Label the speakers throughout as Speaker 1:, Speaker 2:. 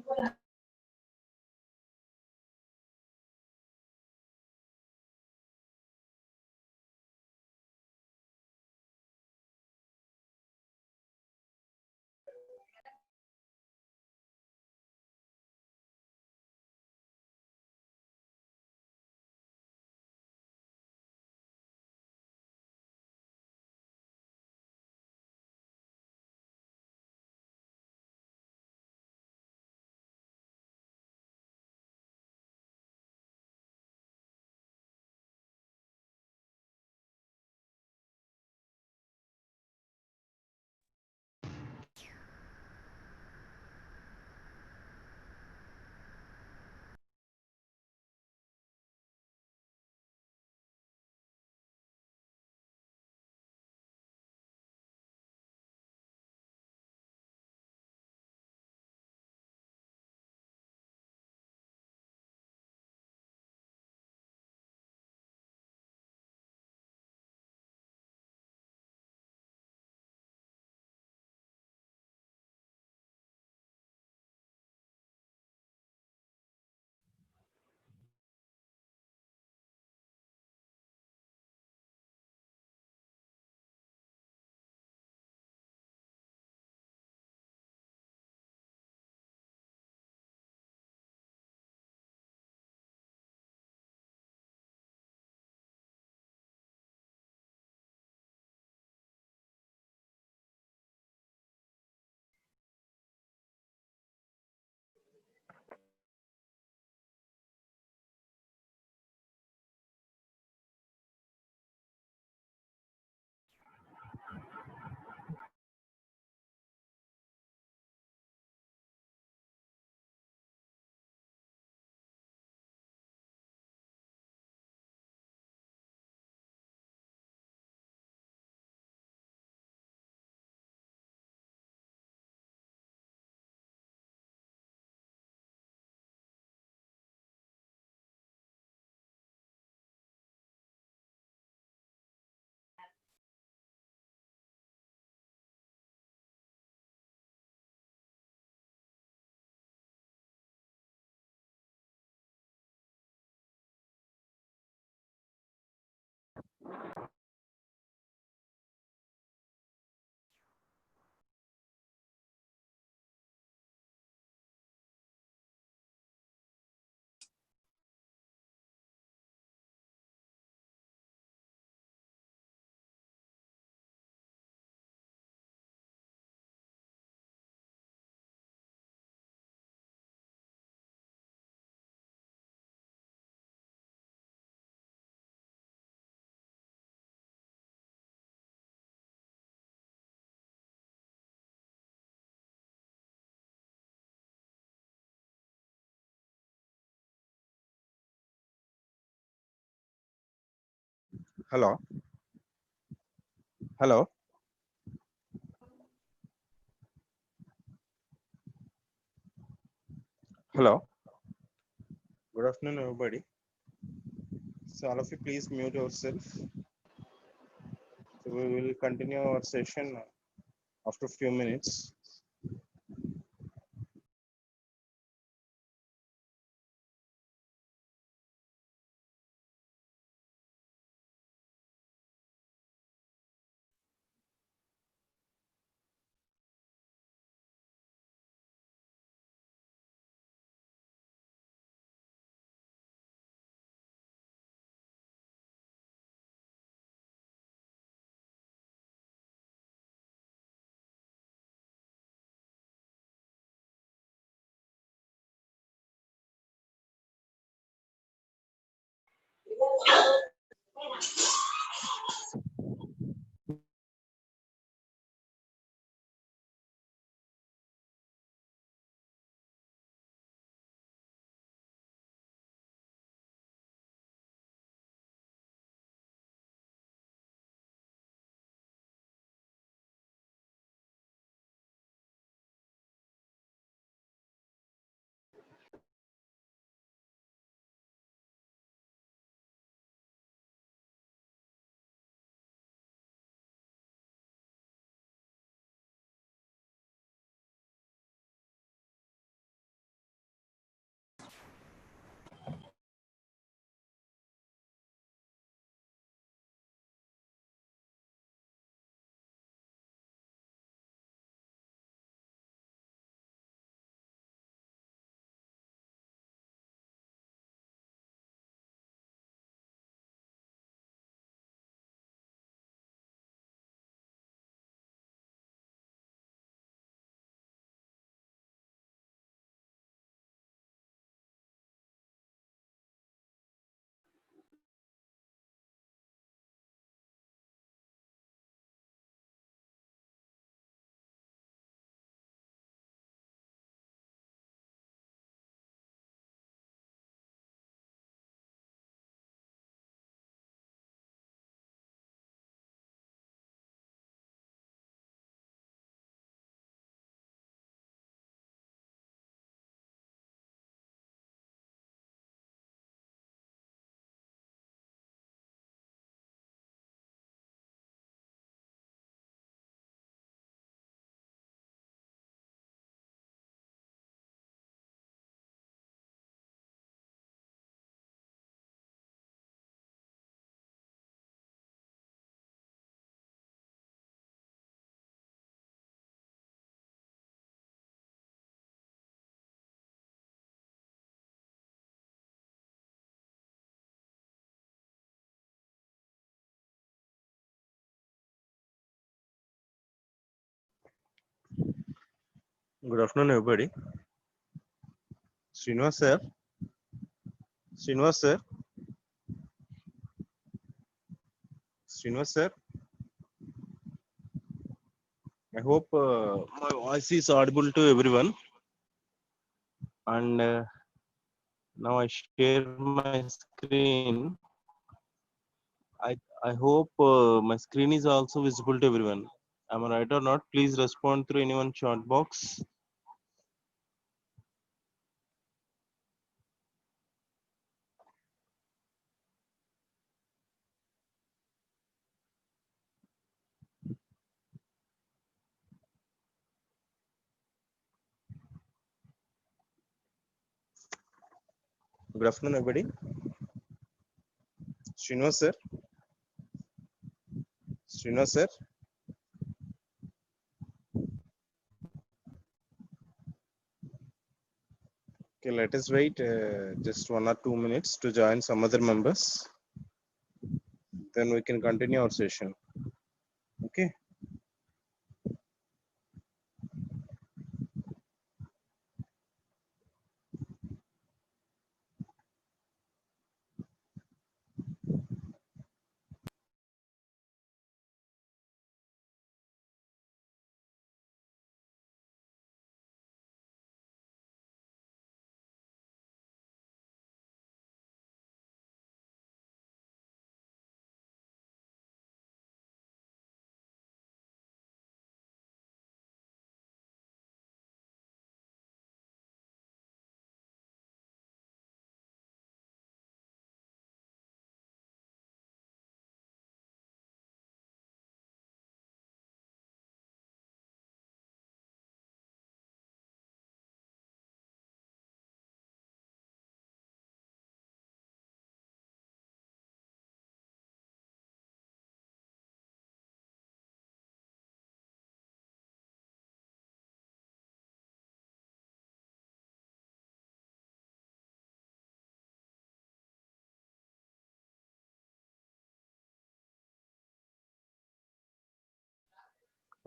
Speaker 1: Hello. Hello. Hello. Good afternoon, everybody. So all of you, please mute yourself. So we will continue our session after a few minutes. Good afternoon, everybody. Srinivas sir. Srinivas sir. Srinivas sir. I hope my voice is audible to everyone. And now I share my screen. I hope my screen is also visible to everyone. Am I right or not? Please respond through anyone chat box. Good afternoon, everybody. Srinivas sir. Srinivas sir. Okay, let us wait just 1 or 2 minutes to join some other members. Then we can continue our session. Okay.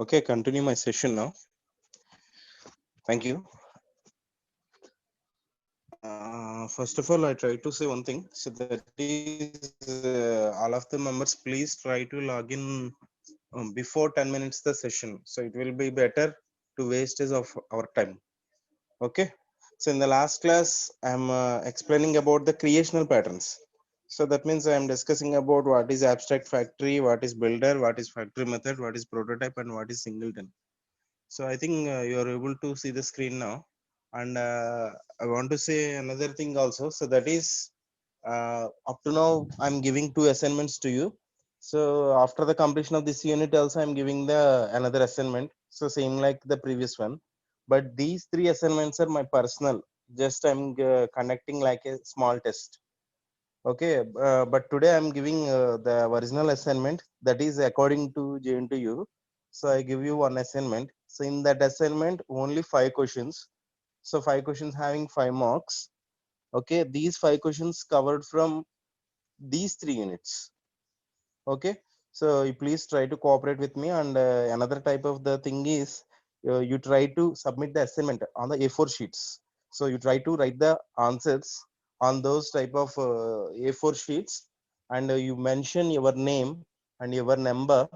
Speaker 1: Okay, continue my session now. Thank you. First of all, I try to say one thing. So that is, all of the members, please try to log in before 10 minutes the session. So it will be better to wastage of our time. Okay. So in the last class, I'm explaining about the creational patterns. So that means I am discussing about what is abstract factory, what is builder, what is factory method, what is prototype, and what is singleton. So I think you are able to see the screen now. And I want to say another thing also. So that is up to now, I'm giving 2 assignments to you. So after the completion of this unit also, I'm giving the another assignment. So same like the previous one. But these 3 assignments are my personal. Just I'm conducting like a small test. Okay, but today I'm giving the original assignment that is according to JNTU. So I give you one assignment. So in that assignment, only 5 questions. So 5 questions having 5 marks. Okay, these 5 questions covered from these 3 units. Okay, so you please try to cooperate with me. And another type of the thing is you try to submit the assignment on the A4 sheets. So you try to write the answers on those type of A4 sheets, and you mention your name and your number.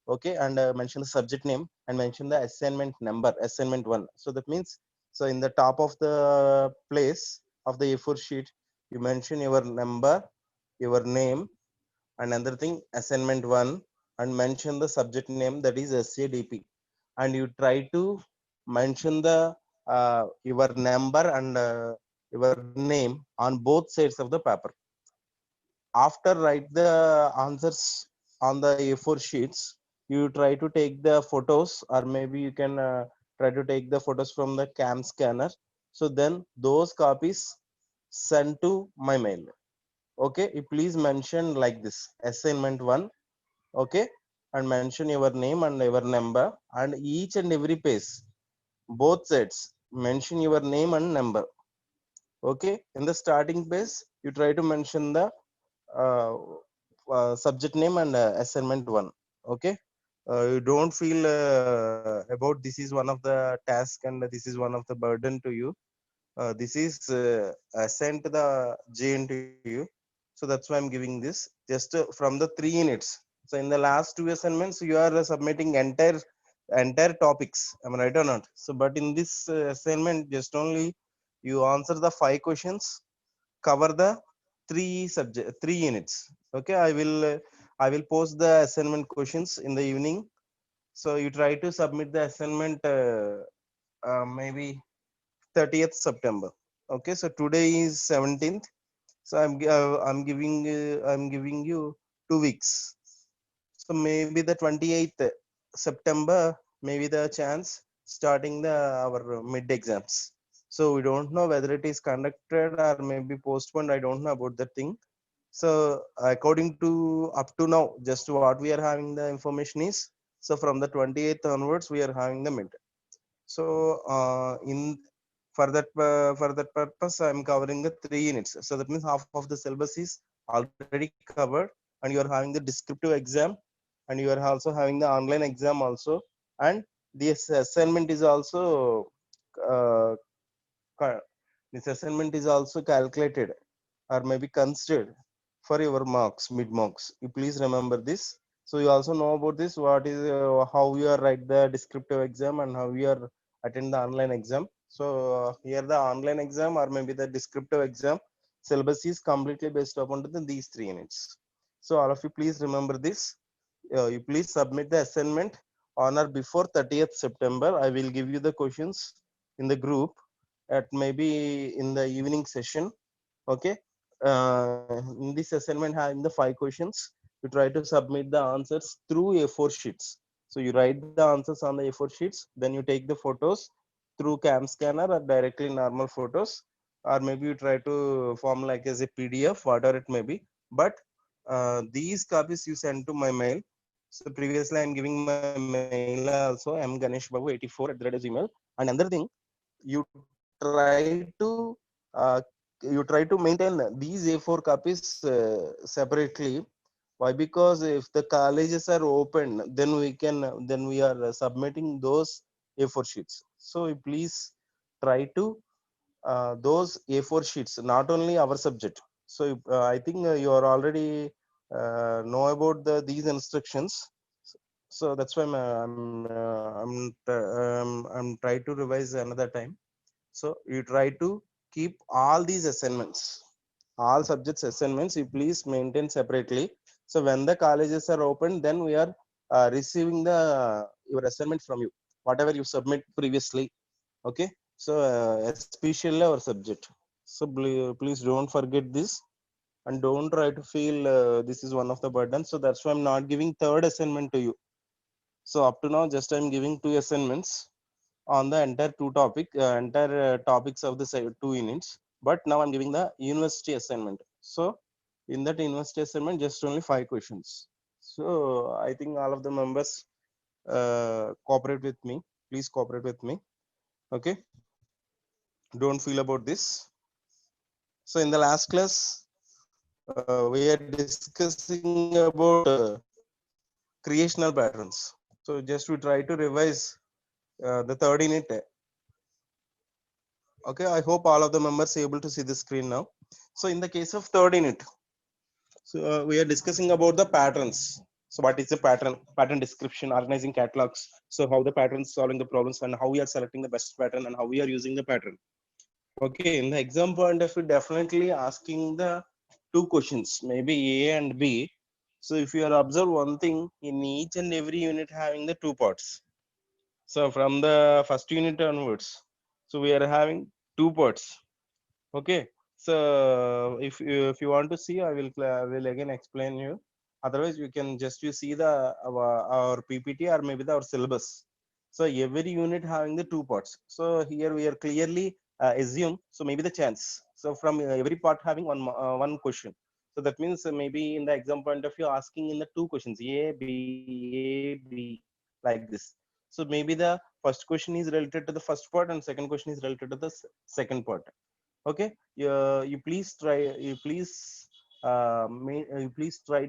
Speaker 1: Okay, and mention the subject name and mention the assignment number, assignment 1. So that means, so in the top of the place of the A4 sheet, you mention your number, your name, another thing assignment 1, and mention the subject name, that is SADP, and you try to mention the your number and your name on both sides of the paper. After write the answers on the A4 sheets, you try to take the photos, or maybe you can try to take the photos from the cam scanner. So then those copies sent to my mail. Okay, you please mention like this assignment 1. Okay, and mention your name and your number, and each and every page, both sides, mention your name and number. Okay, in the starting page, you try to mention the uh, subject name and assignment 1. Okay, you don't feel about this is one of the task and this is one of the burden to you. This is assigned to the JN to you. So that's why I'm giving this just from the 3 units. So in the last two assignments, you are submitting entire topics. Am I right or not? So, but in this assignment, just only you answer the 5 questions, cover the 3 units. Okay, I will post the assignment questions in the evening. So you try to submit the assignment maybe 30th September. Okay, so today is 17th. So I'm giving you 2 weeks. So maybe the 28th September, maybe the chance starting the our mid exams. So we don't know whether it is conducted or maybe postponed. I don't know about that thing. So according to up to now, just what we are having the information is, so from the 28th onwards we are having the mid. So in for that purpose, I'm covering the 3 units. So that means half of the syllabus is already covered, and you are having the descriptive exam, and you are also having the online exam also, and this assignment is also uh, ca- this assignment is also calculated or maybe considered for your marks, mid marks. You please remember this. So you also know about this. What is how you are write the descriptive exam and how you are attend the online exam. So here the online exam or maybe the descriptive exam syllabus is completely based upon these 3 units. So all of you please remember this. You please submit the assignment on or before 30th September. I will give you the questions in the group at maybe in the evening session. Okay. In this assignment having the 5 questions, you try to submit the answers through A4 sheets. So you write the answers on the A4 sheets, then you take the photos through cam scanner or directly normal photos, or maybe you try to form like as a PDF, whatever it may be. But these copies you send to my mail. So previously I'm giving my mail also, mganeshbabu84 at the rate of gmail. And another thing, you try to maintain these A4 copies separately. Why? Because if the colleges are open, then we are submitting those A4 sheets. So you please try to those A4 sheets, not only our subject. So I think you are already know about these instructions. So that's why I'm trying to revise another time. So you try to keep all these assignments, all subjects assignments, you please maintain separately. So when the colleges are open, then we are receiving the your assignment from you, whatever you submit previously. Okay. So especially our subject. So please don't forget this, and don't try to feel this is one of the burden. So that's why I'm not giving third assignment to you. So up to now, just I'm giving 2 assignments on the entire topics of the 2 units. But now I'm giving the university assignment. So in that university assignment, just only 5 questions. So I think all of the members cooperate with me. Please cooperate with me. Okay, don't feel about this. So in the last class, we are discussing about creational patterns. So just we try to revise the third unit. Okay, I hope all of the members are able to see the screen now. So in the case of third unit, so we are discussing about the patterns. So what is the pattern description, organizing catalogs. So how the patterns solving the problems, and how we are selecting the best pattern, and how we are using the pattern. Okay, in the exam point of view, definitely asking the 2 questions, maybe A and B. So if you are observe one thing, in each and every unit having the 2 parts. So from the first unit onwards, so we are having 2 parts. Okay. So if you want to see, I will again explain you. Otherwise, you can just you see the our PPT or maybe our syllabus. So every unit having the 2 parts. So here we are clearly assume. So maybe the chance. So from every part having one question. So that means maybe in the exam point of view, asking in the 2 questions A, B, like this. So maybe the first question is related to the first part, and second question is related to the second part. Okay. You please try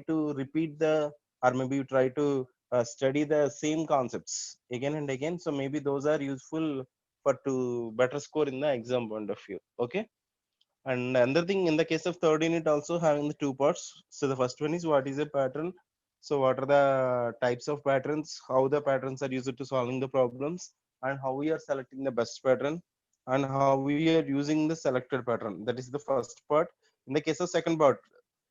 Speaker 1: to repeat the, or maybe you try to study the same concepts again and again. So maybe those are useful for to better score in the exam point of view. Okay. And another thing, in the case of third unit, also having the two parts. So the first one is what is a pattern. So what are the types of patterns? How the patterns are used to solving the problems, and how we are selecting the best pattern, and how we are using the selected pattern. That is the first part. In the case of second part,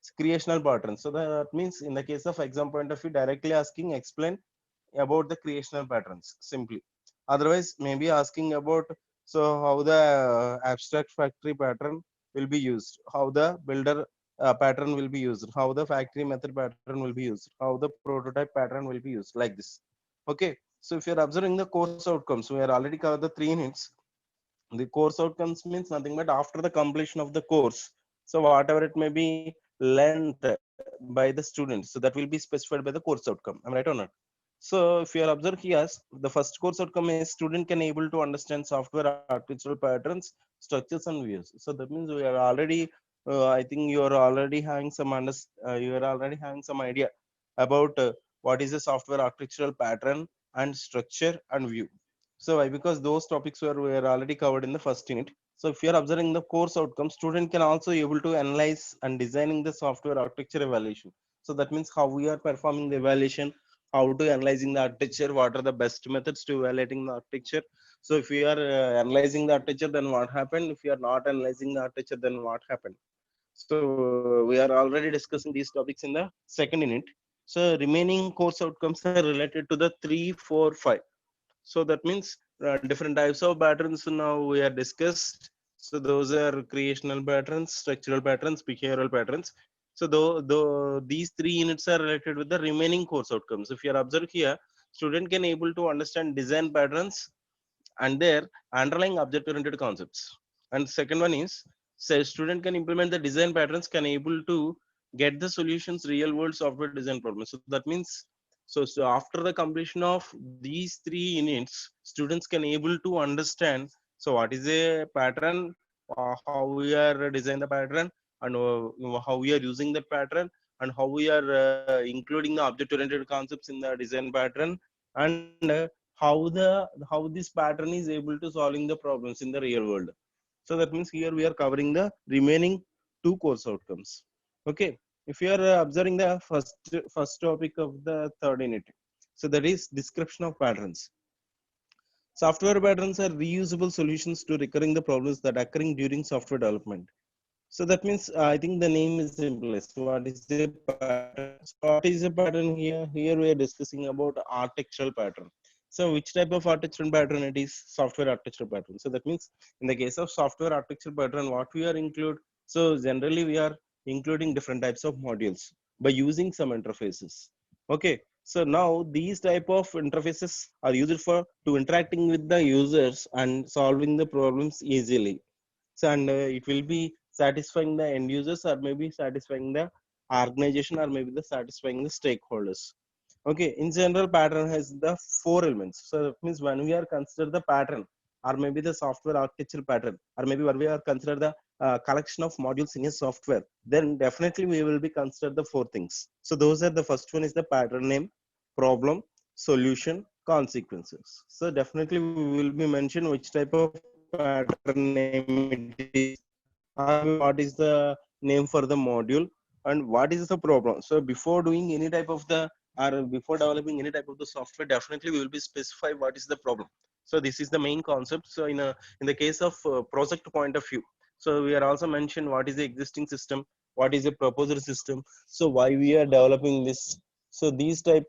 Speaker 1: it's creational pattern. So that means in the case of exam point of view, directly asking, explain about the creational patterns simply. Otherwise, maybe asking about so how the abstract factory pattern will be used, how the builder pattern will be used, how the factory method pattern will be used, how the prototype pattern will be used, like this. Okay. So if you're observing the course outcomes, we are already covered the 3 units. The course outcomes means nothing but after the completion of the course, so whatever it may be learned by the students, so that will be specified by the course outcome. Am I right or not? So if you are observe here, the first course outcome is student can able to understand software architectural patterns, structures and views. So that means we are already, I think you are already having some you are already having some idea about what is a software architectural pattern and structure and view. So why? Because those topics were already covered in the first unit. So if you are observing the course outcome, student can also able to analyze and designing the software architecture evaluation. So that means how we are performing the evaluation, how to analyzing the architecture, what are the best methods to evaluating the architecture. So if we are analyzing the architecture, then what happened? If we are not analyzing the architecture, then what happened? So we are already discussing these topics in the second unit. So remaining course outcomes are related to the 3, 4, 5. So that means different types of patterns now we are discussed. So those are creational patterns, structural patterns, behavioral patterns. So though these 3 units are related with the remaining course outcomes. If you are observed here, student can able to understand design patterns and their underlying object oriented concepts. And second one is, say student can implement the design patterns, can able to get the solutions real world software design problems. So that means, so after the completion of these 3 units, students can able to understand so what is a pattern, how we are design the pattern, and how we are using that pattern, and how we are including the object oriented concepts in the design pattern, and how this pattern is able to solving the problems in the real world. So that means here we are covering the remaining 2 course outcomes. Okay. If you are observing the first topic of the third unit, so that is description of patterns. Software patterns are reusable solutions to recurring the problems that occurring during software development. So that means I think the name is simplest. What is a pattern? So what is a pattern here? Here we are discussing about architectural pattern. So which type of architectural pattern it is? Software architectural pattern. So that means in the case of software architectural pattern, what we are include? So generally we are including different types of modules by using some interfaces. Okay. So now these type of interfaces are used for to interacting with the users and solving the problems easily. So and it will be satisfying the end users, or maybe satisfying the organization, or maybe the satisfying the stakeholders. Okay. In general, pattern has the 4 elements. So that means when we are consider the pattern, or maybe the software architecture pattern, or maybe when we are consider the collection of modules in a software, then definitely we will be consider the 4 things. So those are, the first one is the pattern name, problem, solution, consequences. So definitely we will be mention which type of pattern name it is, or maybe what is the name for the module, and what is the problem. So before doing any type of the, or before developing any type of the software, definitely we will be specify what is the problem. So this is the main concept. So in the case of project point of view, so we are also mentioned what is the existing system, what is a proposed system, so why we are developing this. So uh, these type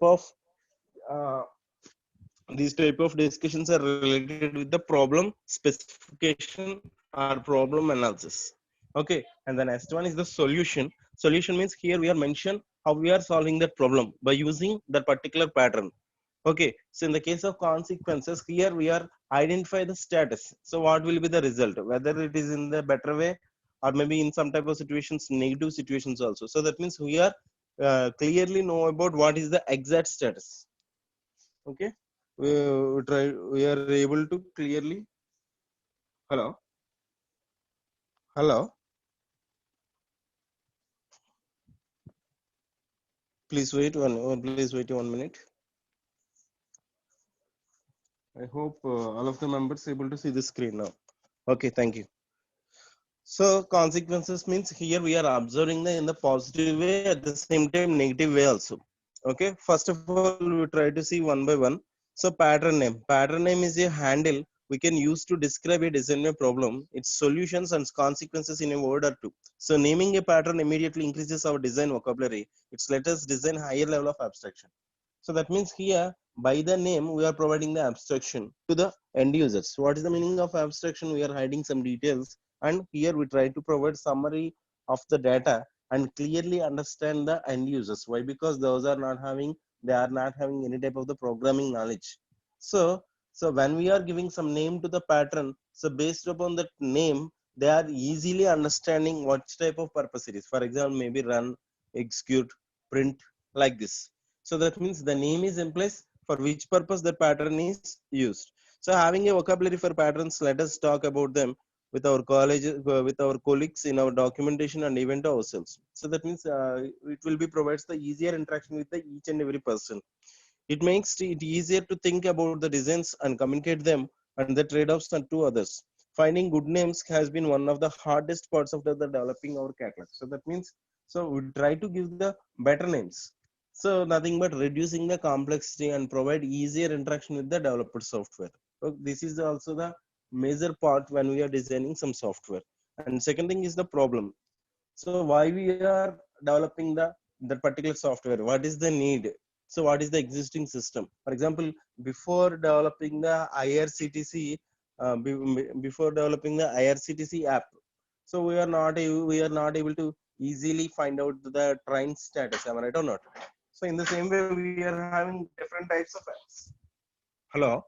Speaker 1: of discussions are related with the problem specification or problem analysis. Okay. And the next one is the solution. Solution means here we are mention how we are solving that problem by using that particular pattern. Okay. So in the case of consequences, here we are identify the status. So what will be the result, whether it is in the better way, or maybe in some type of situations negative situations also. So that means we are clearly know about what is the exact status. Okay. We are able to clearly, hello, hello, please wait 1 minute. I hope all of the members able to see the screen now. Okay, thank you. So consequences means here we are observing the in the positive way, at the same time negative way also. Okay, first of all we try to see one by one. So pattern name. Pattern name is a handle we can use to describe a design problem, its solutions and consequences in a word or two. So naming a pattern immediately increases our design vocabulary. It's let us design higher level of abstraction. So that means here by the name we are providing the abstraction to the end users. What is the meaning of abstraction? We are hiding some details, and here we try to provide summary of the data and clearly understand the end users. Why? Because those are not having, they are not having any type of the programming knowledge. So when we are giving some name to the pattern, so based upon that name they are easily understanding what type of purpose it is. For example, maybe run, execute, print, like this. So that means the name is in place for which purpose the pattern is used. So having a vocabulary for patterns, let us talk about them with our college, with our colleagues in our documentation and even to ourselves. So that means it will be provides the easier interaction with the each and every person. It makes it easier to think about the designs and communicate them and the trade-offs and to others. Finding good names has been one of the hardest parts of the developing our catalog. So that means, so we try to give the better names. So nothing but reducing the complexity and provide easier interaction with the developer software. So this is also the major part when we are designing some software. And second thing is the problem. So why we are developing the particular software? What is the need? So what is the existing system? For example, before developing the IRCTC, before developing the IRCTC app, so we are not able to easily find out the train status. Am I right or not? So in the same way, we are having different types of apps. Hello.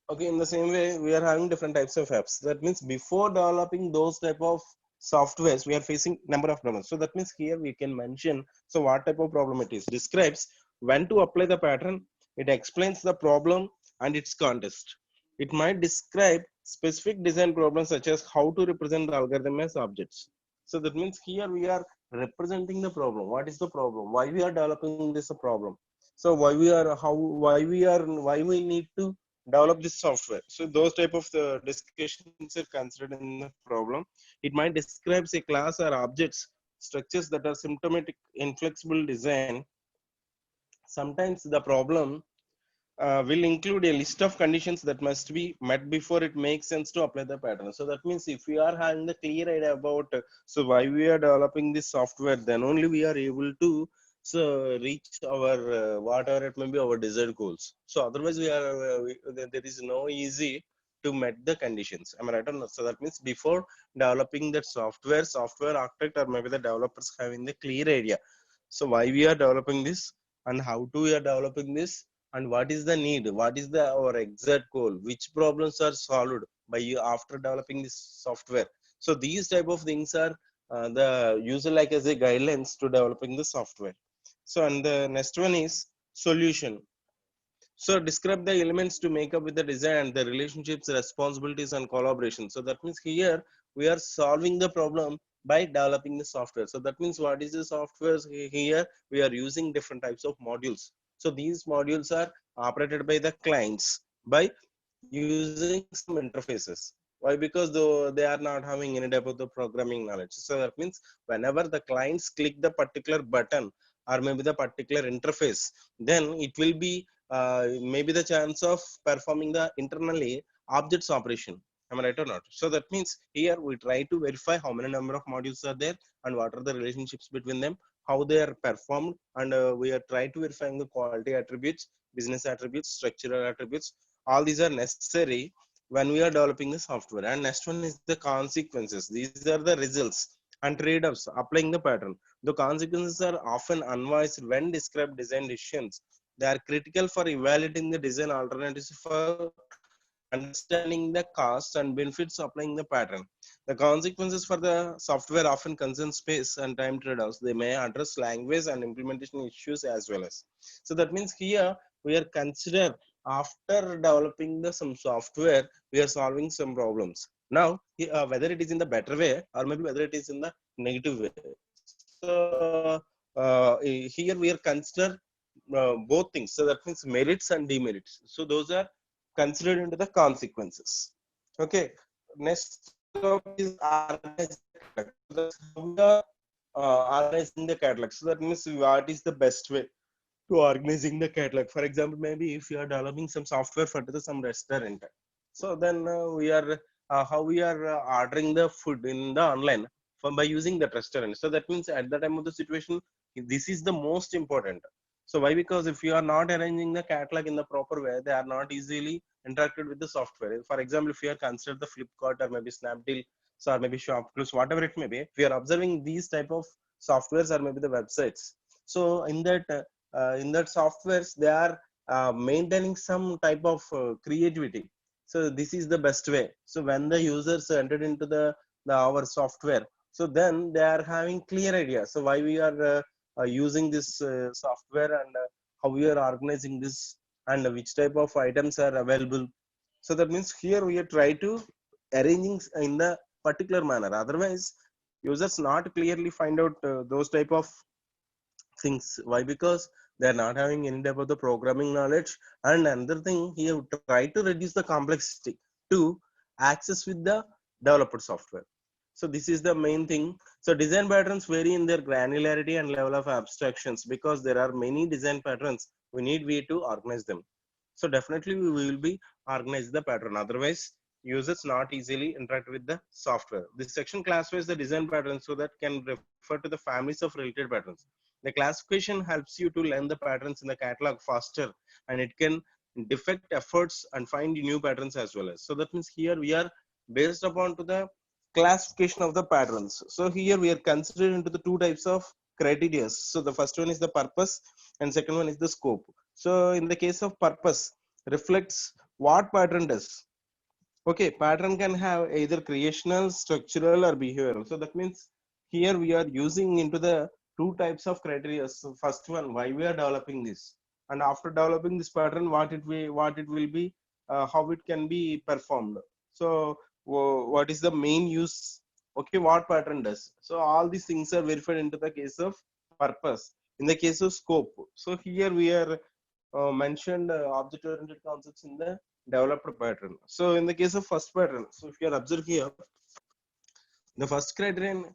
Speaker 1: Okay, in the same way we are having different types of apps. That means before developing those type of softwares we are facing number of problems. So that means here we can mention, so what type of problem it is, describes when to apply the pattern, it explains the problem and its context. It might describe specific design problems such as how to represent the algorithm as objects. So that means here we are representing the problem. What is the problem? Why we are developing this a problem? So why we are, why we need to develop this software? So those type of the discussions are considered in the problem. It might describe a class or objects structures that are symptomatic inflexible design. Sometimes the problem will include a list of conditions that must be met before it makes sense to apply the pattern. So that means if we are having the clear idea about so why we are developing this software, then only we are able to so reach our whatever it may be our desired goals. So otherwise we are there is no easy to met the conditions. Am I right or not? So that means before developing that software architect or maybe the developers having the clear idea. So why we are developing this and how to we are developing this and what is the need, what is the our exact goal, which problems are solved by you after developing this software. So these type of things are the user like as a guidelines to developing the software. So and the next one is solution. So describe the elements to make up with the design and the relationships, responsibilities and collaboration. So that means here we are solving the problem by developing the software. So that means what is the software? Here we are using different types of modules. So these modules are operated by the clients by using some interfaces. Why? Because though they are not having any type of the programming knowledge. So that means whenever the clients click the particular button or maybe the particular interface, then it will be maybe the chance of performing the internally objects operation. Am I right or not? So that means here we try to verify how many number of modules are there and what are the relationships between them, how they are performed, and we are try to verifying the quality attributes, business attributes, structural attributes. All these are necessary when we are developing the software. And next one is the consequences. These are the results and trade-offs applying the pattern. The consequences are often unwise when described design decisions. They are critical for evaluating the design alternatives for understanding the cost and benefits of applying the pattern. The consequences for the software often concern space and time trade-offs. They may address language and implementation issues as well as. So that means here we are consider after developing the some software, we are solving some problems. Now, whether it is in the better way or maybe whether it is in the negative way. So here we are consider both things. So that means merits and demerits. So those are considered into the consequences. Okay. Next topic is organizing the catalog. So that's how we are organizing the catalog. So that means what is the best way to organizing the catalog. For example, maybe if you are developing some software for some restaurant, so then we are how we are ordering the food in the online by using that restaurant. So that means at the time of the situation, this is the most important. So why? Because if you are not arranging the catalog in the proper way, they are not easily interacted with the software. For example, if you are considered the Flipkart or maybe Snapdeal, so or maybe Shopcluse, whatever it may be, if we are observing these type of softwares or maybe the websites, so in that softwares they are maintaining some type of creativity. So this is the best way. So when the users entered into the our software, so then they are having clear idea. So why we are using this software, and how we are organizing this, and which type of items are available. So that means here we are try to arranging in the particular manner. Otherwise, users not clearly find out those type of things. Why? Because they are not having any type of the programming knowledge. And another thing, he have tried to reduce the complexity to access with the developed software. So this is the main thing. So design patterns vary in their granularity and level of abstractions, because there are many design patterns. We need way to organize them. So definitely we will be organize the pattern. Otherwise, users not easily interact with the software. This section classifies the design patterns so that can refer to the families of related patterns. The classification helps you to learn the patterns in the catalog faster, and it can defect efforts and find new patterns as well as. So that means here we are based upon to the classification of the patterns. So here we are considered into the two types of criteria. So the first one is the purpose, and second one is the scope. So in the case of purpose, reflects what pattern does. Okay, pattern can have either creational, structural, or behavioral. So that means here we are using into the two types of criteria. So first one, why we are developing this, and after developing this pattern, what it will be, how it can be performed. So what is the main use? Okay, what pattern does. So all these things are verified into the case of purpose. In the case of scope, so here we are mentioned object-oriented concepts in the developed pattern. So in the case of first pattern, so if you are observe here, the first criterion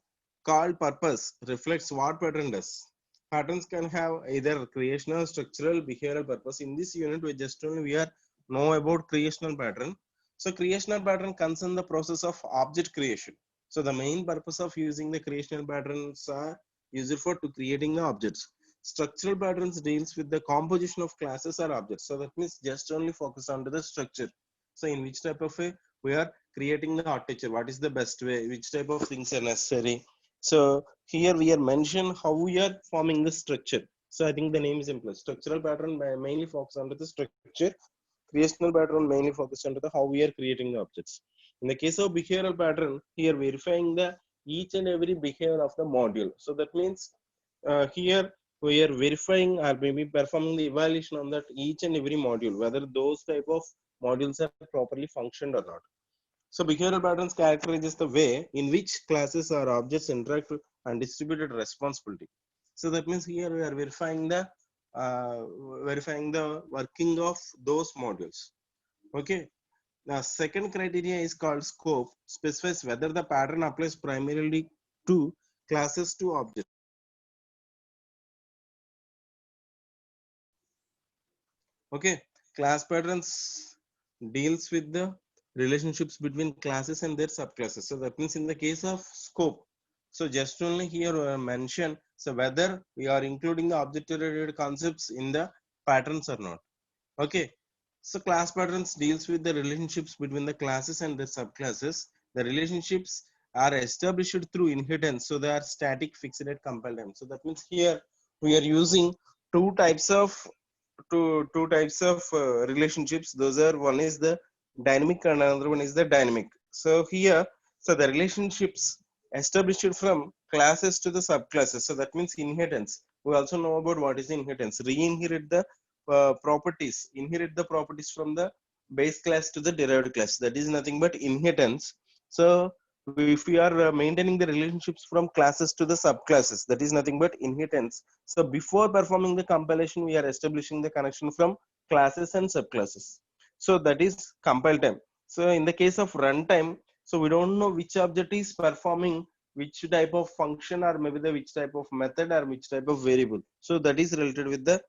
Speaker 1: called purpose reflects what pattern does. Patterns can have either creational, structural, behavioral purpose. In this unit, we just only we are know about creational pattern. So creational pattern concern the process of object creation. So the main purpose of using the creational patterns are used for to creating the objects. Structural patterns deals with the composition of classes or objects. So that means just only focus on to the structure. So in which type of way we are creating the architecture, what is the best way, which type of things are necessary. So here we are mention how we are forming the structure. So I think the name is implied. Structural pattern mainly focus on the structure. Creational pattern mainly focus on the how we are creating the objects. In the case of behavioral pattern, here verifying the each and every behavior of the module. So that means here we are verifying or maybe performing the evaluation on that each and every module, whether those type of modules are properly functioned or not. So behavioral patterns characterizes the way in which classes or objects interact and distributed responsibility. So that means here we are uh, verifying the working of those modules. Okay. Now second criteria is called scope, specifies whether the pattern applies primarily to classes to objects. Okay, class patterns deals with the relationships between classes and their subclasses. So that means in the case of scope, so just only here mention, so whether we are including the object related concepts in the patterns or not. Okay, so class patterns deals with the relationships between the classes and their subclasses. The relationships are established through inheritance, so they are static, fixed, and compiled. So that means here we are using two types of two types of relationships. Those are, one is the dynamic and another one is the dynamic. So here, so the relationships established from classes to the subclasses. So that means inheritance. We also know about what is inheritance. Re-inherit the properties, inherit the properties from the base class to the derived class. That is nothing but inheritance. So if we are maintaining the relationships from classes to the subclasses, that is nothing but inheritance. So before performing the compilation, we are establishing the connection from classes and subclasses. So that is compile time. So in the case of runtime, so we don't know which object is performing which type of function, or maybe the which type of method, or which type of variable. So that is related with the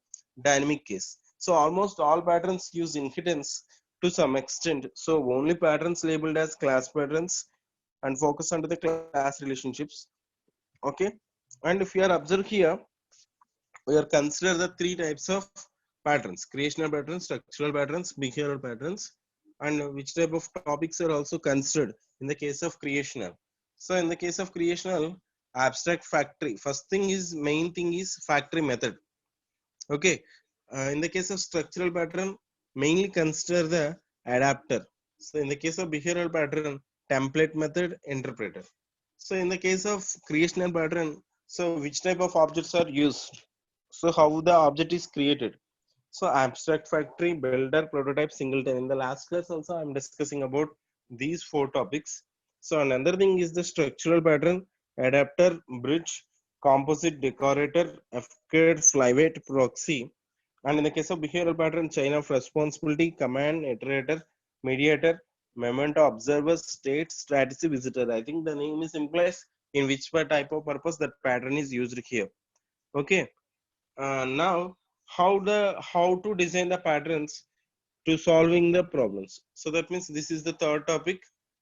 Speaker 1: dynamic case. So almost all patterns use inheritance to some extent. So only patterns labeled as class patterns and focus on the class relationships. Okay. And if you are observe here, we are consider the three types of patterns: creational patterns, structural patterns, behavioral patterns, and which type of topics are also considered in the case of creational. So in the case of creational, abstract factory, first thing is, main thing is factory method. Okay. In the case of structural pattern, mainly consider the adapter. So in the case of behavioral pattern, template method, interpreter. So in the case of creational pattern, so which type of objects are used, so how the object is created. So abstract factory, builder, prototype, singleton. In the last class also I'm discussing about these four topics. So another thing is the structural pattern: adapter, bridge, composite, decorator, FKD, flyweight, proxy. And in the case of behavioral pattern, chain of responsibility, command, iterator, mediator, memento, observer, state, strategy, visitor. I think the name is implies in which type of purpose that pattern is used here. Okay. Now, how to design the patterns to solving the problems. So that means this is the third topic.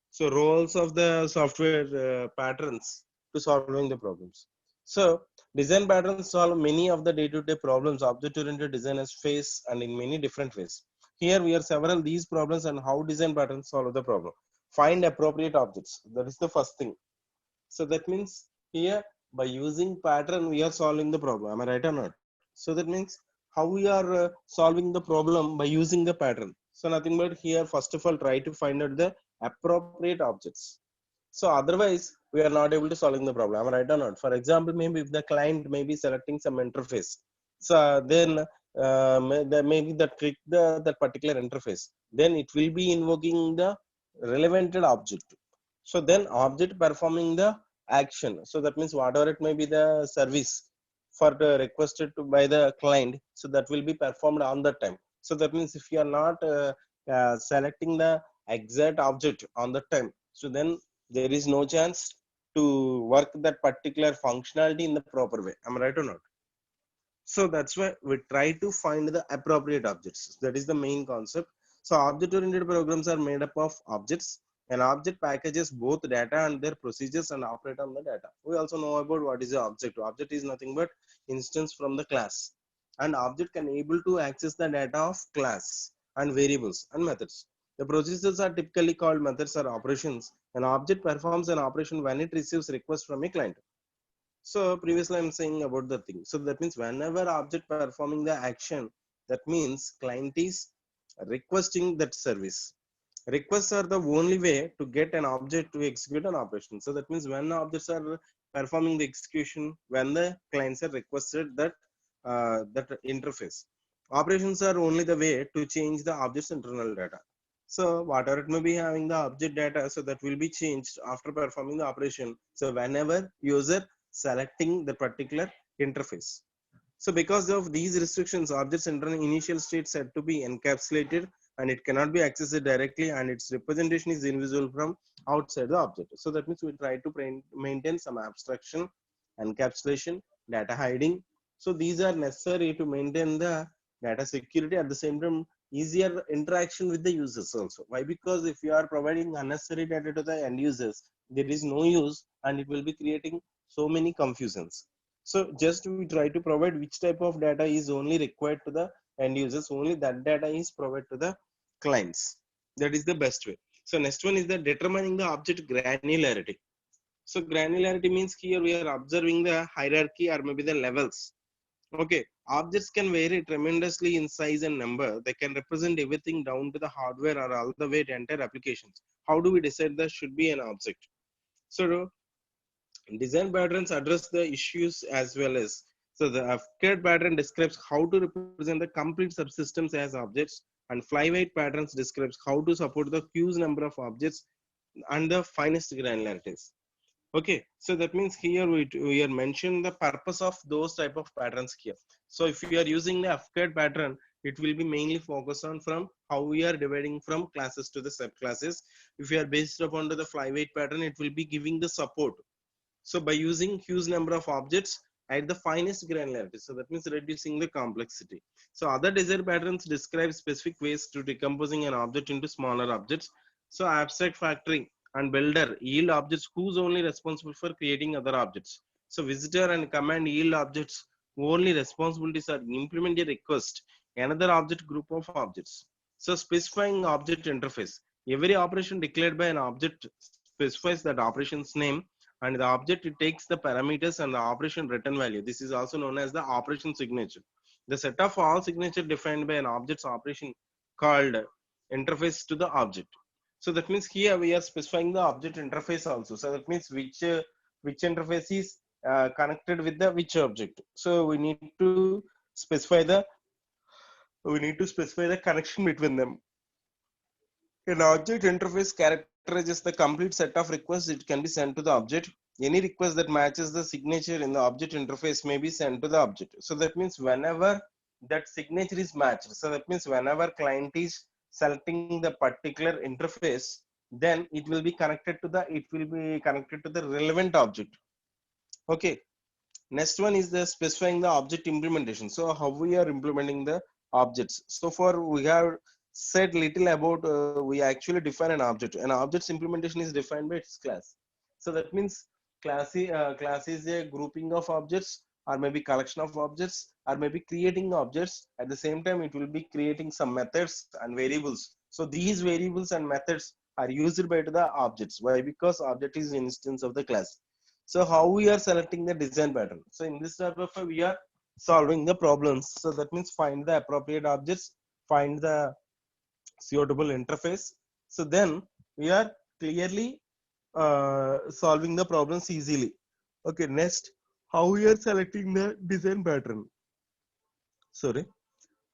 Speaker 1: So roles of the software patterns to solving the problems. So design patterns solve many of the day-to-day problems object-oriented designers face, and in many different ways. Here we are several these problems and how design patterns solve the problem. Find appropriate objects. That is the first thing. So that means here by using pattern we are solving the problem. Am I right or not? So that means how we are solving the problem by using the pattern. So nothing but here first of all try to find out the appropriate objects. So otherwise we are not able to solving the problem. Am I right or not? For example, maybe if the client may be selecting some interface, so then maybe that click that particular interface, then it will be invoking the relevant object. So then object performing the action. So that means whatever it may be the service for the requested to by the client, so that will be performed on that time. So that means if you are not selecting the exact object on that time, so then there is no chance to work that particular functionality in the proper way. Am I right or not? So that's why we try to find the appropriate objects. That is the main concept. So object-oriented programs are made up of objects. An object packages both data and their procedures and operate on the data. We also know about what is the object. Object is nothing but instance from the class. And object can able to access the data of class and variables and methods. The procedures are typically called methods or operations. An object performs an operation when it receives request from a client. So previously I'm saying about the thing. So that means whenever object performing the action, that means client is requesting that service. Requests are the only way to get an object to execute an operation. So that means when objects are performing the execution, when the clients are requested that interface. Operations are only the way to change the object's internal data. So whatever it may be having the object data, so that will be changed after performing the operation. So whenever user selecting the particular interface. So because of these restrictions, objects internal initial state said to be encapsulated and it cannot be accessed directly, and its representation is invisible from outside the object. So that means we try to maintain some abstraction, encapsulation, data hiding. So these are necessary to maintain the data security, at the same time easier interaction with the users also. Why? Because if you are providing unnecessary data to the end users, there is no use and it will be creating so many confusions. So just we try to provide which type of data is only required to the end users, only that data is provided to the clients. That is the best way. So next one is the determining the object granularity. So granularity means here we are observing the hierarchy or maybe the levels. Okay, objects can vary tremendously in size and number. They can represent everything down to the hardware or all the way to entire applications. How do we decide that should be an object? So design patterns address the issues as well as, so the FKD pattern describes how to represent the complete subsystems as objects, and flyweight patterns describes how to support the queues number of objects and the finest granularities. Okay, so that means here we are mentioning the purpose of those type of patterns here. So if you are using the FCAD pattern, it will be mainly focused on from how we are dividing from classes to the subclasses. If you are based upon to the flyweight pattern, it will be giving the support. So by using huge number of objects at the finest granularity, so that means reducing the complexity. So other design patterns describe specific ways to decomposing an object into smaller objects. So abstract factoring and builder yield objects who's only responsible for creating other objects. So visitor and command yield objects who only responsibilities are implement a request another object group of objects. So specifying object interface. Every operation declared by an object specifies that operation's name, and the object it takes the parameters and the operation return value. This is also known as the operation signature. The set of all signature defined by an object's operation called interface to the object. So that means here we are specifying the object interface also. So that means which interface is connected with the which object. So we need to specify the connection between them. An object interface characterizes the complete set of requests it can be sent to the object. Any request that matches the signature in the object interface may be sent to the object. So that means whenever that signature is matched, so that means whenever client is selecting the particular interface, then it will be connected to the relevant object. Okay. Next one is the specifying the object implementation. So how we are implementing the objects. So far we have said little about we actually define an object. An object's implementation is defined by its class. So that means class is a grouping of objects or maybe collection of objects or maybe creating objects. At the same time, it will be creating some methods and variables. So these variables and methods are used by the objects. Why? Because object is instance of the class. So how we are selecting the design pattern? So in this type of we are solving the problems. So that means find the appropriate objects, find the suitable interface. So then we are clearly solving the problems easily. Okay, next, how we are selecting the design pattern? Sorry,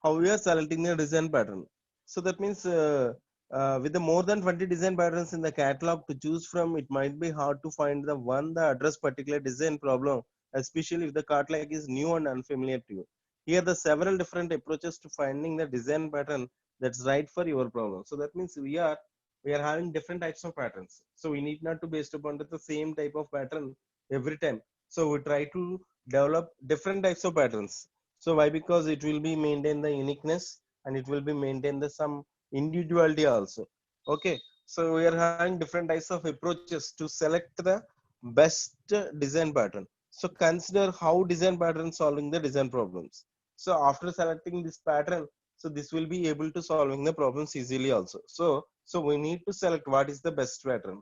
Speaker 1: how we are selecting the design pattern? So that means with the more than 20 design patterns in the catalog to choose from, it might be hard to find the one that address particular design problem, especially if the catalog is new and unfamiliar to you. Here, the several different approaches to finding the design pattern that's right for your problem. So that means we are having different types of patterns. So we need not to based upon the same type of pattern every time. So we try to develop different types of patterns. So why? Because it will be maintain the uniqueness and it will be maintain the some individuality also. Okay, so we are having different types of approaches to select the best design pattern. So consider how design pattern solving the design problems. So after selecting this pattern, so this will be able to solving the problems easily also. So we need to select what is the best pattern.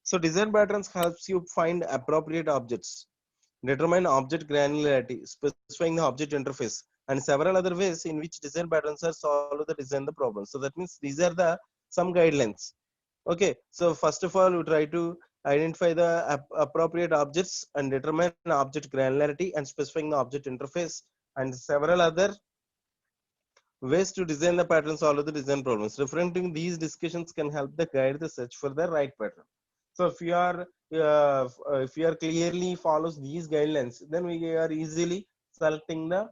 Speaker 1: So design patterns helps you find appropriate objects, determine object granularity, specifying the object interface, and several other ways in which design patterns are solved the design the problem. So that means these are the some guidelines. Okay, so first of all, we try to identify the appropriate objects and determine object granularity and specifying the object interface, and several other ways to design the pattern solve the design problems. Referring to these discussions can help the guide the search for the right pattern. So if you are clearly follows these guidelines, then we are easily selecting the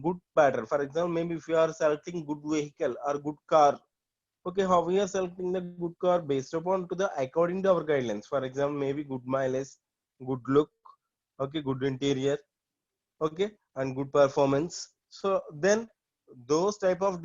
Speaker 1: good pattern. For example, maybe if you are selecting good vehicle or good car, okay, how we are selecting the good car based upon to the according to our guidelines. For example, maybe good mileage, good look, okay, good interior, okay, and good performance. So then those type of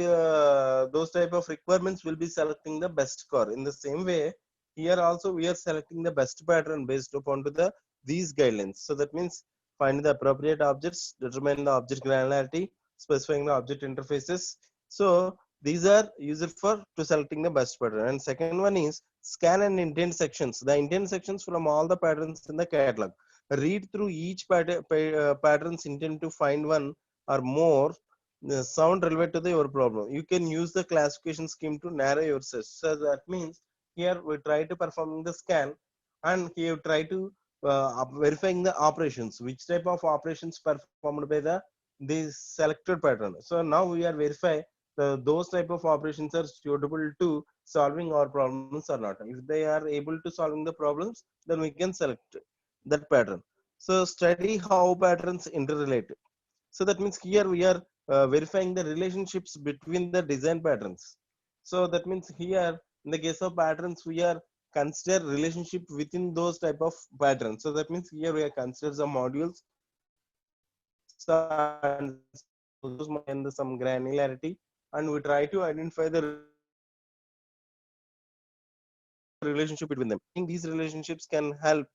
Speaker 1: requirements will be selecting the best car. In the same way, here also we are selecting the best pattern based upon to the these guidelines. So that means find the appropriate objects, determine the object granularity, specifying the object interfaces. So these are used for to selecting the best pattern. And second one is scan and intent sections, the intent sections from all the patterns in the catalog. Read through each patterns intent to find one or more sound relevant to your problem. You can use the classification scheme to narrow your search. So that means here we try to perform the scan, and here try to verifying the operations, which type of operations performed by the this selected pattern. So now we are verify those type of operations are suitable to solving our problems or not. If they are able to solving the problems, then we can select that pattern. So study how patterns interrelate. So that means here we are verifying the relationships between the design patterns. So that means here in the case of patterns, we are consider relationship within those type of patterns. So that means here we are consider some modules, so and those and some granularity, and we try to identify the relationship between them. These relationships can help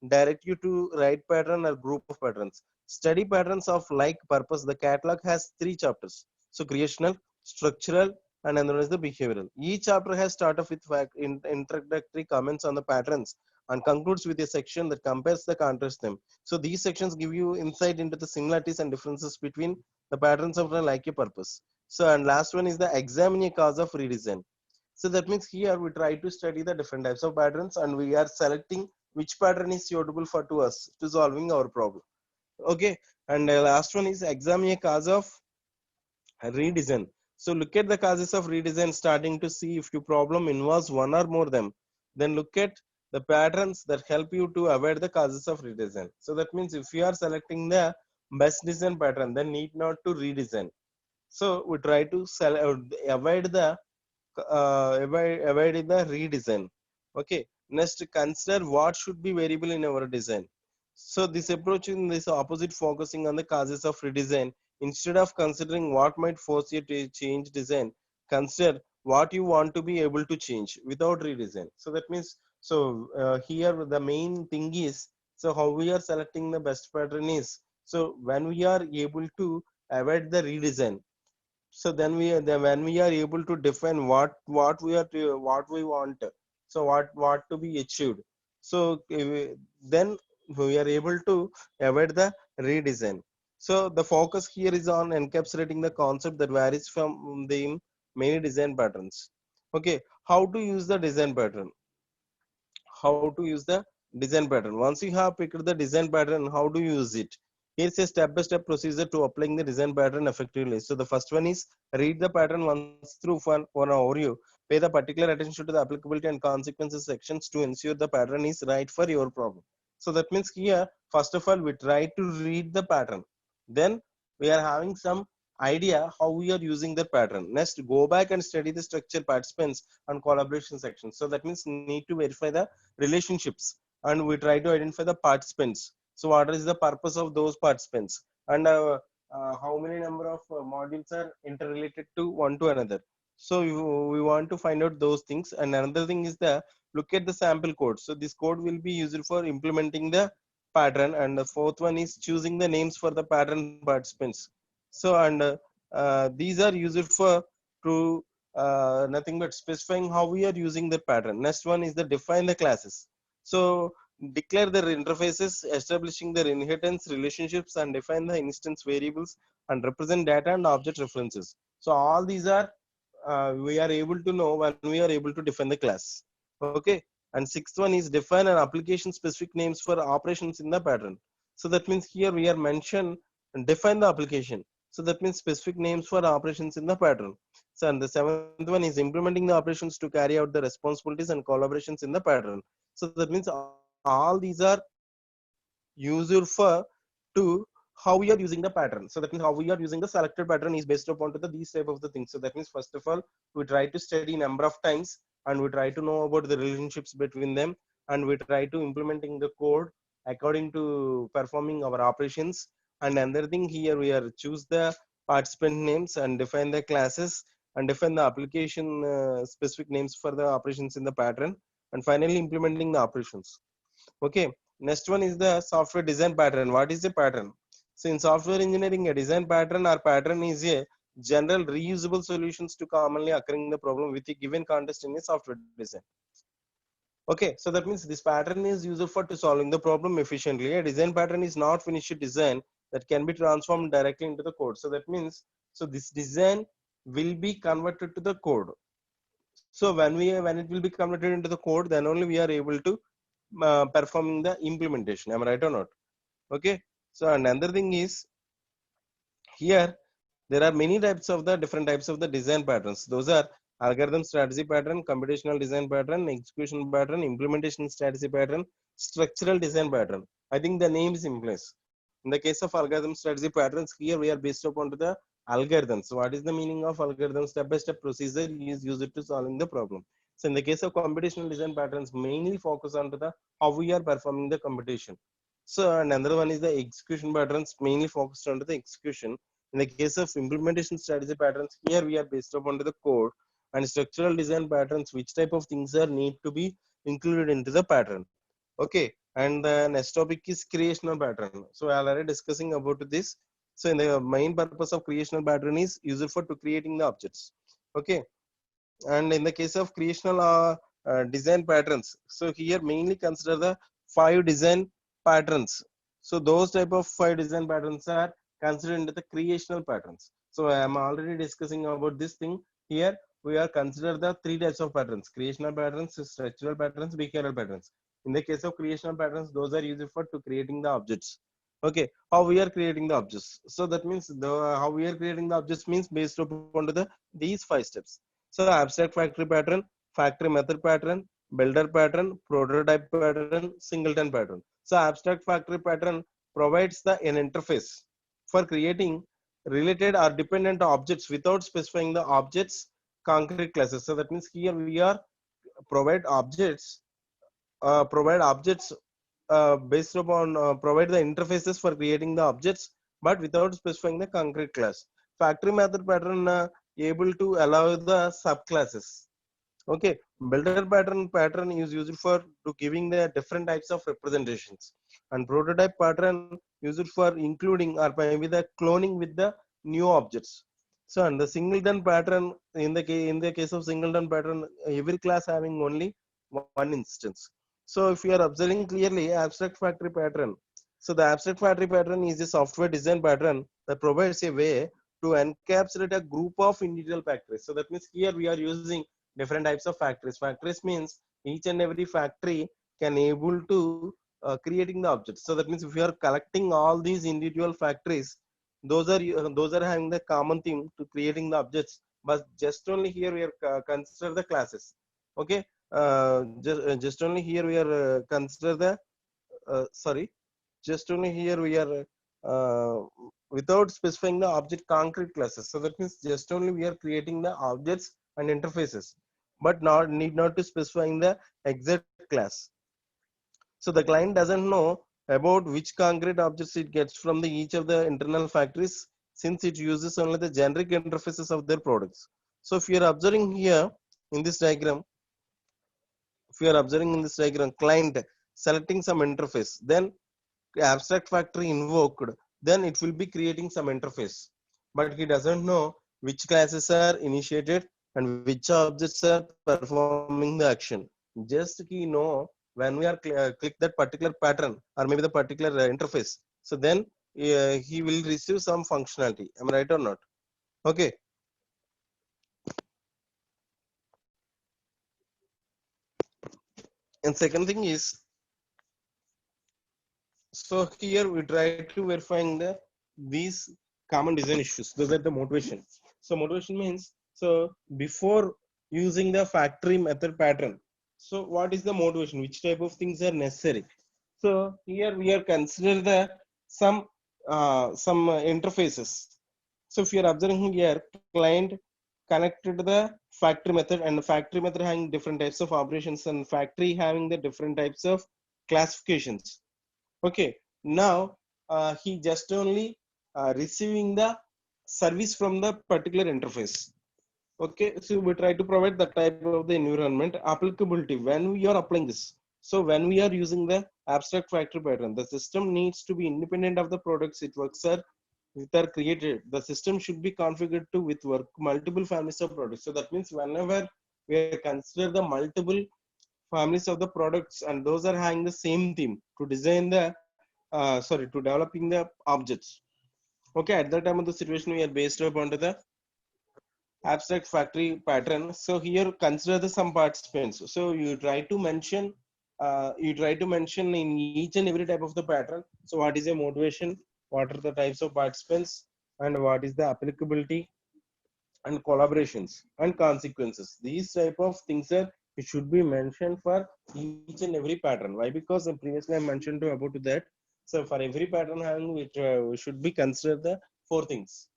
Speaker 1: direct you to right pattern or group of patterns. Study patterns of like purpose. The catalog has three chapters. So creational, structural, and another one is the behavioral. Each chapter has start off with introductory comments on the patterns and concludes with a section that compares the contrast them. So these sections give you insight into the similarities and differences between the patterns of the like a purpose. So and last one is the examine a cause of redesign. So that means here we try to study the different types of patterns and we are selecting which pattern is suitable for to us to solving our problem. Okay, and last one is examine a cause of redesign. So look at the causes of redesign, starting to see if your problem involves one or more them. Then look at the patterns that help you to avoid the causes of redesign. So that means if you are selecting the best design pattern, then need not to redesign. So we try to avoid the avoid the redesign. Okay, next consider what should be variable in our design. So this approach in this opposite, focusing on the causes of redesign instead of considering what might force you to change design. Consider what you want to be able to change without redesign. So that means, so here the main thing is, so how we are selecting the best pattern is, so when we are able to avoid the redesign, so then when we are able to define what we are what we want, so what to be achieved, so then we are able to avoid the redesign. So the focus here is on encapsulating the concept that varies from the many design patterns. Okay, how to use the design pattern, how to use the design pattern. Once you have picked the design pattern, how do you use it? Here's a step-by-step procedure to applying the design pattern effectively. So the first one is read the pattern once through for an overview. Pay the particular attention to the applicability and consequences sections to ensure the pattern is right for your problem. So that means here, first of all, we try to read the pattern. Then we are having some idea how we are using the pattern. Next, go back and study the structure, participants, and collaboration sections. So that means need to verify the relationships, and we try to identify the participants. So what is the purpose of those participants, and how many number of modules are interrelated to one to another. So we want to find out those things. And another thing is the look at the sample code. So this code will be used for implementing the pattern. And the fourth one is choosing the names for the pattern participants. So and these are used for to nothing but specifying how we are using the pattern. Next one is the define the classes. So declare their interfaces, establishing their inheritance relationships, and define the instance variables and represent data and object references. So all these are we are able to know when we are able to define the class. Okay, and sixth one is define an application specific names for operations in the pattern. So that means here we are mention and define the application. So that means specific names for operations in the pattern. So and the seventh one is implementing the operations to carry out the responsibilities and collaborations in the pattern. So that means all these are used for to how we are using the pattern. So that means how we are using the selected pattern is based upon to the these type of the things. So that means first of all, we try to study number of times, and we try to know about the relationships between them, and we try to implementing the code according to performing our operations. And another thing here, we are choose the participant names and define the classes and define the application specific names for the operations in the pattern, and finally implementing the operations. Okay, next one is the software design pattern. What is a pattern? So in software engineering, a design pattern or pattern is a general reusable solutions to commonly occurring the problem with a given context in a software design. Okay, so that means this pattern is used for to solving the problem efficiently. A design pattern is not finished design that can be transformed directly into the code. So that means, so this design will be converted to the code. So when it will be converted into the code, then only we are able to performing the implementation. Am I right or not? Okay. So another thing is here there are many types of the different types of the design patterns. Those are algorithm strategy pattern, computational design pattern, execution pattern, implementation strategy pattern, structural design pattern. I think the name is implies. In the case of algorithm strategy patterns, here we are based upon the algorithms. So what is the meaning of algorithm? Step by step procedure is used to solving the problem. So in the case of computational design patterns, mainly focus on to the how we are performing the computation. So another one is the execution patterns, mainly focused on the execution. In the case of implementation strategy patterns, here we are based upon the code, and structural design patterns, which type of things are need to be included into the pattern. Okay, and the next topic is creational pattern. So I already discussing about this. So in the main purpose of creational pattern is useful for to creating the objects. Okay, and in the case of creational design patterns, so here mainly consider the 5 design patterns. So those type of 5 design patterns are considered into the creational patterns. So I am already discussing about this thing. Here we are consider the 3 types of patterns: creational patterns, structural patterns, behavioral patterns. In the case of creational patterns, those are used for to creating the objects. Okay, how we are creating the objects? So that means the how we are creating the objects means based upon the these 5 steps. So abstract factory pattern, factory method pattern, builder pattern, prototype pattern, singleton pattern. So abstract factory pattern provides an interface for creating related or dependent objects without specifying the objects concrete classes. So that means here we are provide objects based upon provide the interfaces for creating the objects, but without specifying the concrete class. Factory method pattern able to allow the subclasses. Okay, builder pattern is used for to giving the different types of representations, and prototype pattern used for including or maybe the cloning with the new objects. So and the singleton pattern, in the case of singleton pattern, every class having only one instance. So if you are observing clearly abstract factory pattern, so the abstract factory pattern is a software design pattern that provides a way to encapsulate a group of individual factories. So that means here we are using different types of factories. Factories means each and every factory can able to creating the objects. So that means if you are collecting all these individual factories, those are having the common theme to creating the objects. But just only here we are consider the classes. Okay, just only here we are consider the sorry, just only here we are uh, without specifying the object concrete classes. So that means just only we are creating the objects and interfaces, but not need not to specifying the exact class. So the client doesn't know about which concrete objects it gets from the each of the internal factories, since it uses only the generic interfaces of their products. So if you are observing here in this diagram, if you are observing in this diagram, client selecting some interface, then abstract factory invoked, then it will be creating some interface, but he doesn't know which classes are initiated and which objects are performing the action. Just he know when we are click that particular pattern or maybe the particular interface, so then he will receive some functionality. Am I right or not? Okay, and second thing is, so here we try to verifying the these common design issues. Those are the motivation. So motivation means, so before using the factory method pattern, so what is the motivation? Which type of things are necessary? So here we are consider the some interfaces. So if you are observing here, client connected to the factory method, and factory method having different types of operations, and factory having the different types of classifications. Okay, now he just only receiving the service from the particular interface. Okay, so we try to provide that type of the environment applicability when we are applying this. So when we are using the abstract factory pattern, the system needs to be independent of the products it works are with are created. The system should be configured to with work multiple families of products. So that means whenever we consider the multiple families of the products, and those are having the same theme to design the sorry, to developing the objects. Okay, at that time of the situation we are based upon to the abstract factory pattern. So here consider the some participants. So you try to mention in each and every type of the pattern. So what is the motivation? What are the types of participants? And what is the applicability? and collaborations and consequences. These type of things are it should be mentioned for each and every pattern. Why? Because previously I mentioned to about that. So for every pattern having which we should be consider the four things.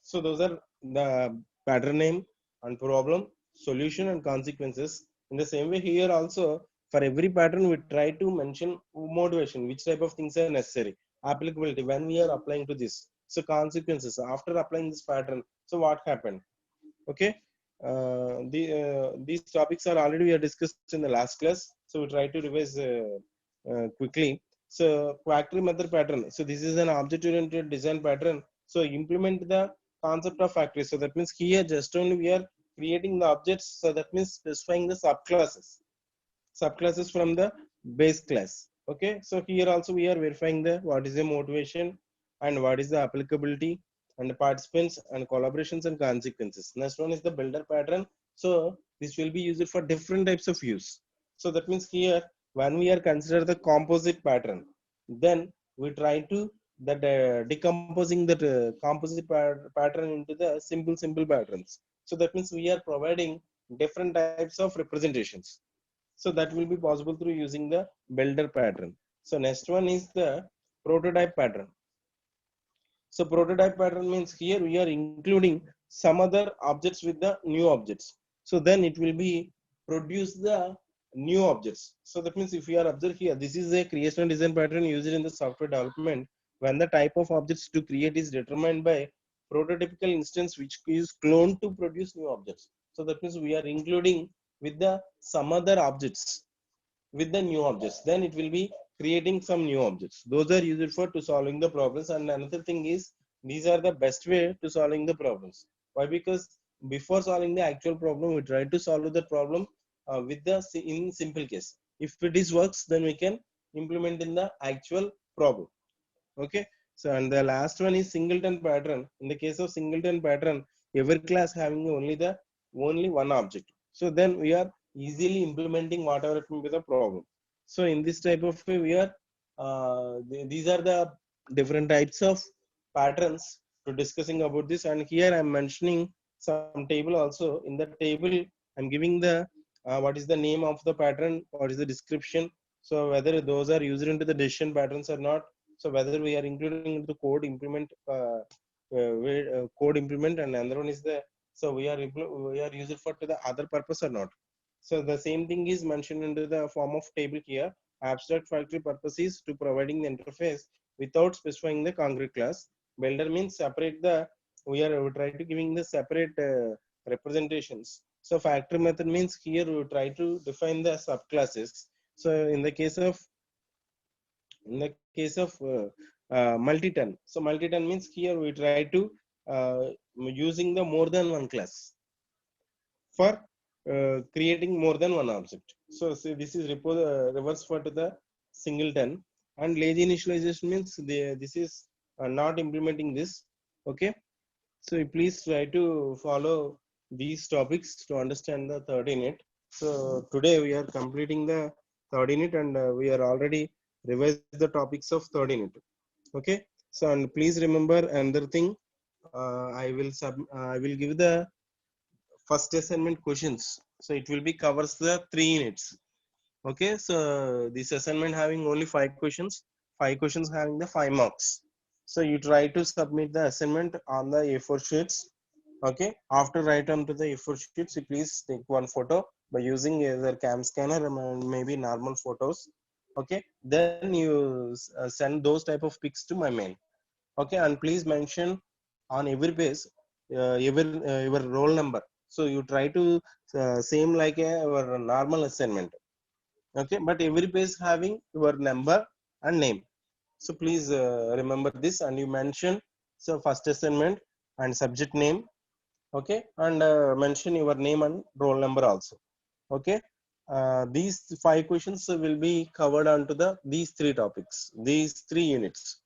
Speaker 1: So those are the pattern name and problem, solution and consequences. In the same way here also for every pattern we try to mention motivation, which type of things are necessary, applicability when we are applying to this. So consequences after applying this pattern. So what happened? Okay. These topics are already we are discussed in the last class. So we try to revise quickly. So factory method pattern. So this is an object-oriented design pattern. So implement the concept of factory. So that means here just only we are creating the objects. So that means specifying the subclasses from the base class. Okay. So here also we are verifying the what is the motivation and what is the applicability and the participants and collaborations and consequences. Next one is the builder pattern. So this will be used for different types of use. So that means here when we are consider the composite pattern, then we try to that decomposing that composite pattern into the simple patterns. So that means we are providing different types of representations. So that will be possible through using the builder pattern. So next one is the prototype pattern. So prototype pattern means here we are including some other objects with the new objects. So then it will be produce the new objects. So that means if we are observe here, this is a creation and design pattern used in the software development when the type of objects to create is determined by prototypical instance which is cloned to produce new objects. So that means we are including with the some other objects with the new objects, then it will be creating some new objects. Those are used for to solving the problems. And another thing is these are the best way to solving the problems. Why? Because before solving the actual problem we try to solve the problem with the in simple case. If it is works, then we can implement in the actual problem. Okay. So and the last one is singleton pattern. In the case of singleton pattern, every class having only one object. So then we are easily implementing whatever it may be the problem. So in this type of way we are these are the different types of patterns to discussing about this. And here I'm mentioning some table also. In the table I'm giving the what is the name of the pattern, what is the description, so whether those are used into the decision patterns or not. So whether we are including the code implement code implement, and another one is the so we are using for to the other purpose or not. So the same thing is mentioned into the form of table here. Abstract factory purpose is to providing the interface without specifying the concrete class. Builder means separate the we try to giving the separate representations. So factory method means here we try to define the subclasses. So in the case of multi-ton, so multi-ton means here we try to uh, using the more than one class for creating more than one object. So, this is reverse for to the singleton. And lazy initialization means this is not implementing this. Okay. So please try to follow these topics to understand the third unit. So today we are completing the third unit, and we are already revised the topics of third unit. Okay. So and please remember another thing. I will give the first assignment questions. So it will be covers the 3 units. Okay. So this assignment having only 5 questions. 5 questions having the 5 marks. So you try to submit the assignment on the A4 sheets. Okay. After write onto the A4 sheets, you please take one photo by using either cam scanner or maybe normal photos. Okay. Then you send those type of pics to my mail. Okay. And please mention on every page your roll number. So you try to same like our normal assignment. Okay. But every page having your number and name. So please remember this, and you mention so first assignment and subject name. Okay. And mention your name and roll number also. Okay. These 5 questions will be covered onto the these 3 topics, these 3 units.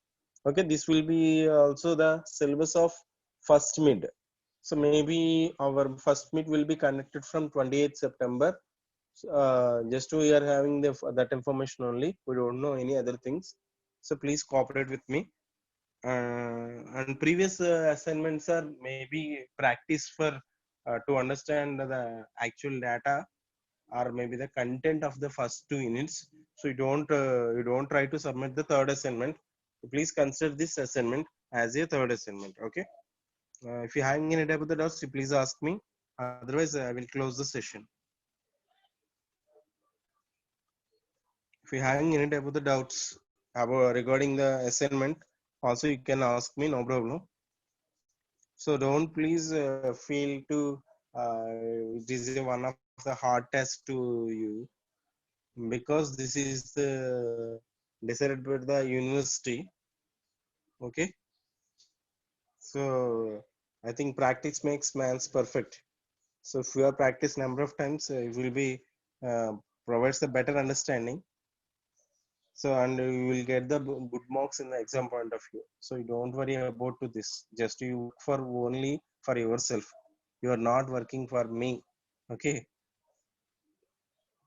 Speaker 1: Okay. This will be also the syllabus of first mid. So maybe our first meet will be conducted from 28th September. Just we are having that information only. We don't know any other things. So please cooperate with me. And previous assignments are maybe practice for to understand the actual data or maybe the content of the first 2 units. So you don't try to submit the third assignment. Please consider this assignment as a third assignment. Okay. If you have any doubt about the doubts, please ask me. Otherwise, I will close the session. If you have any doubt about the doubts about regarding the assignment, also you can ask me. No problem. So don't please feel to it is one of the hard tests to you, because this is the decided by the university. Okay. So I think practice makes man's perfect. So if you have practiced number of times, it will be uh, provides the better understanding. So and you will get the good marks in the exam point of view. So you don't worry about to this. Just you work for only for yourself. You are not working for me. Okay.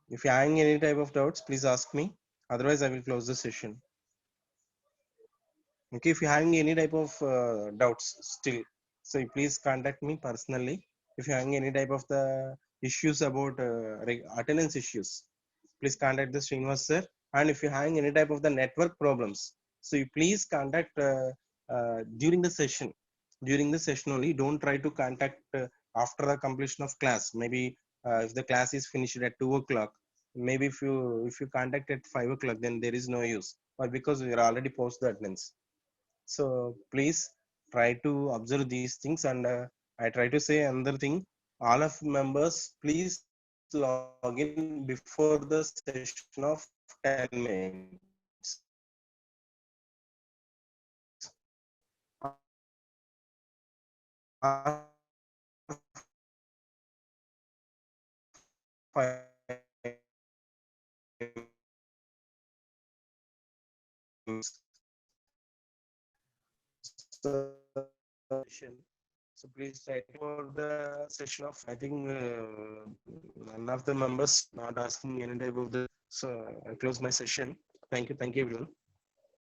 Speaker 1: If you're having any type of doubts, please ask me. Otherwise, I will close the session. Okay. If you're having any type of doubts still, so you please contact me personally. If you're having any type of the issues about attendance issues, please contact the Srinivas sir. And if you're having any type of the network problems, so you please contact during the session. During the session only, don't try to contact after the completion of class. Maybe if the class is finished at 2 o'clock, maybe if you contact at 5 o'clock, then there is no use, or because we are already post the attendance. So please try to observe these things. And I try to say another thing. All of members, please log in before the session of 10 minutes. So please try for the session of, I think none of the members not asking any type of the. So I close my session. Thank you everyone.